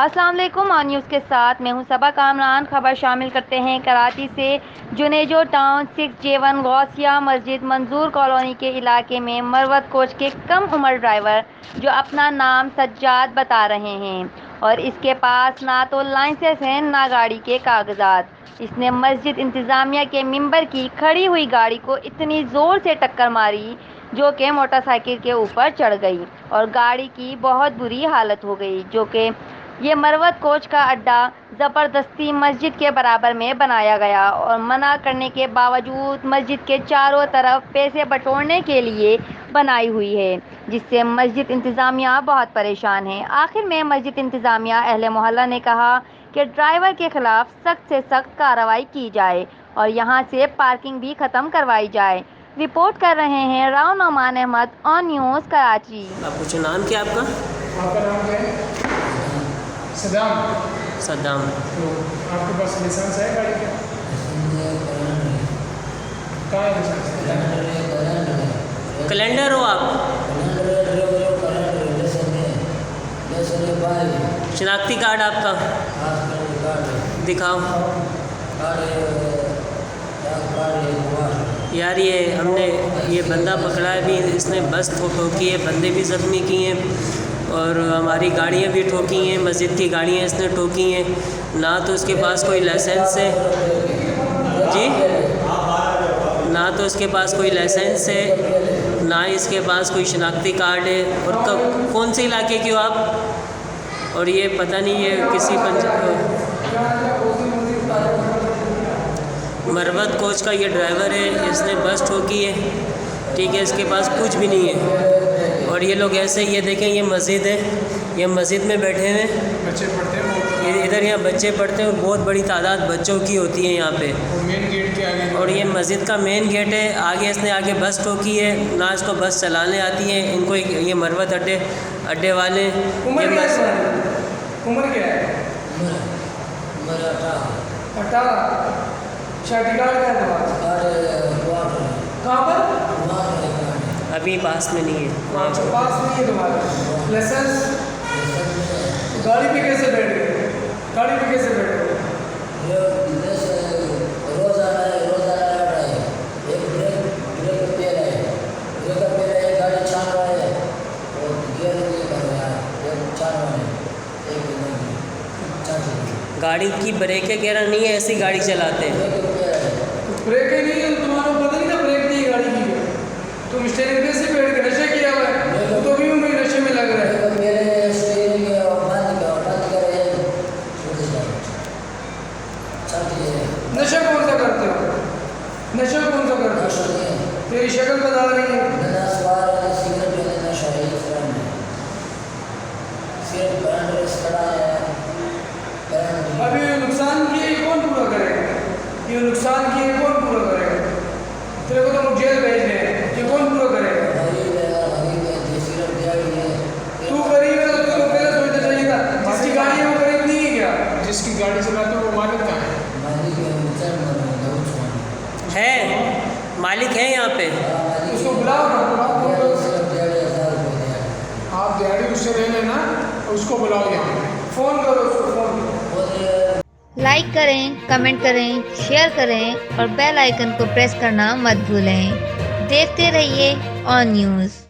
अस्सलाम वालेकुम। On news के साथ मैं हूं सबा कामरान। खबर शामिल करते हैं कराची से। जुनेजो टाउन 6J1 गौसिया मस्जिद मंजूर कॉलोनी के इलाके में मरवत कोच के कम उम्र ड्राइवर जो अपना नाम सज्जाद बता रहे हैं और इसके पास ना तो लाइसेंस है ना गाड़ी के कागजात, इसने मस्जिद इंतज़ामिया के मिंबर की खड़ी हुई गाड़ी को इतनी ज़ोर से टक्कर मारी जो कि मोटरसाइकिल के ऊपर चढ़ गई और गाड़ी की बहुत बुरी हालत हो गई। जो कि ये मरवत कोच का अड्डा ज़बरदस्ती मस्जिद के बराबर में बनाया गया और मना करने के बावजूद मस्जिद के चारों तरफ पैसे बटोरने के लिए बनाई हुई है, जिससे मस्जिद इंतज़ामिया बहुत परेशान है। आखिर में मस्जिद इंतज़ामिया अहले मोहल्ला ने कहा कि ड्राइवर के खिलाफ सख्त से सख्त कार्रवाई की जाए और यहाँ से पार्किंग भी ख़त्म करवाई जाए। रिपोर्ट कर रहे हैं राव नौमान अहमद, ऑन न्यूज़ कराची। आप कुछ नाम क्या आपका? आपका नाम क्या है? सद्दाम। तो आपके पास लाइसेंस है गाड़ी का? कहाँ है लाइसेंस? कैलेंडर हो आप? शनाख्ती कार्ड आपका दिखाओ यार। ये हमने ये बंदा पकड़ा है भी, इसने बस ठोकी है, बंदे भी ज़ख्मी किए हैं और हमारी गाड़ियाँ भी ठोकी हैं, मस्जिद की गाड़ियाँ इसने ठोकी हैं। ना तो उसके पास कोई लाइसेंस है जी, ना तो इसके पास कोई लाइसेंस है, ना इसके पास कोई शनाख्ती कार्ड है। और कब कौन से इलाके के हो आप? और ये पता नहीं ये किसी मरवत कोच का ये ड्राइवर है, इसने बस ठोकी है, ठीक है। इसके पास कुछ भी नहीं है और ये लोग ऐसे, ये देखें ये मस्जिद है, ये मस्जिद में बैठे हैं, बच्चे पढ़ते हैं इधर यहाँ बच्चे पढ़ते हैं और बहुत बड़ी तादाद बच्चों की होती है यहाँ पे। और मेन गेट के आगे, और ये मस्जिद का मेन गेट है, आगे इसने आगे बस ठोकी है, ना इसको बस चलाने आती है इनको। ये मरवत अड्डे वाले उम्र क्या है? 18। सर्टिफिकेट क्या है? कहाँ पर? अभी पास में नहीं है वहाँ अच्छा, पास में ही तुम्हारा लाइसेंस? गाड़ी पे कैसे बैठ गए? गाड़ी पे कैसे बैठ गए? गाड़ी की ब्रेक वगैरह नहीं है, ऐसी गाड़ी चलाते हैं। ब्रेक ही नहीं है, तुम्हारा पता नहीं ना ब्रेक नहीं है गाड़ी की। तुम स्टेरिंग पे से बैठ के नशे किया हुआ है, तो भी मैं नशे में लग रहा है। नशा कौन सा करते हो? नशा कौन सा करते हो? तेरी शक्ल बता रही है। अभी ये नुकसान किए कौन पूरा करेगा? ये नुकसान किए कौन पूरा करेगा? तेरे को तो लोग जेल भेज रहे हैं, ये कौन पूरा करेगा? तू गरीब है तो तुझको पहले सोचना चाहिए था। जिसकी गाड़ी है वो गरीब नहीं है क्या? जिसकी गाड़ी चलाते हो वो मालिक कहाँ है? मालिक है यहाँ पे। उसको बुलाओ ना, आप दिहाड़ी उससे ले लेना, उसको बुलाओ यहाँ पे, फ़ोन करो उसको, फ़ोन करो। लाइक करें, कमेंट करें, शेयर करें और बेल आइकन को प्रेस करना मत भूलें। देखते रहिए ऑन न्यूज़।